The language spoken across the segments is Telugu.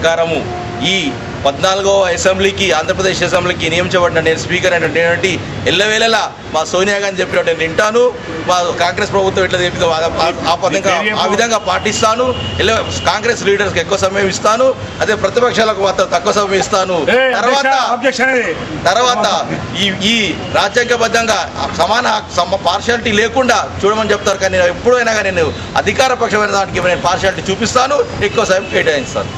ప్రకారము ఈ 14వ అసెంబ్లీకి ఆంధ్రప్రదేశ్ అసెంబ్లీకి నియమించబడిన నేను స్పీకర్ అయినటువంటి ఎల్లవేళలా మా సోనియా గాంధీ చెప్పినట్టు నేను వింటాను. మా కాంగ్రెస్ ప్రభుత్వం ఎట్లా చెప్పిందో ఆ విధంగా పాటిస్తాను. కాంగ్రెస్ లీడర్స్కి ఎక్కువ సమయం ఇస్తాను, అదే ప్రతిపక్షాలకు మాత్రం తక్కువ సమయం ఇస్తాను. తర్వాత ఈ రాజ్యాంగబద్ధంగా సమాన పార్షాలిటీ లేకుండా చూడమని చెప్తారు, కానీ నేను ఎప్పుడైనా కానీ నేను అధికార పక్షమైన దానికి నేను పార్షాలిటీ చూపిస్తాను, ఎక్కువ సమయం కేటాయిస్తాను.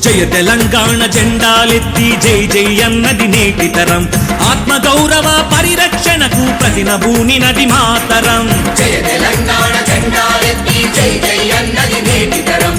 జయ తెలంగాణ జెండాలెత్తి జై జై అన్నది నేటి తరం, ఆత్మగౌరవ పరిరక్షణకు ప్రతినబూనినది మాతరం. జయ తెలంగాణ జెండాలెత్తి జై జై అన్నది నేటి తరం,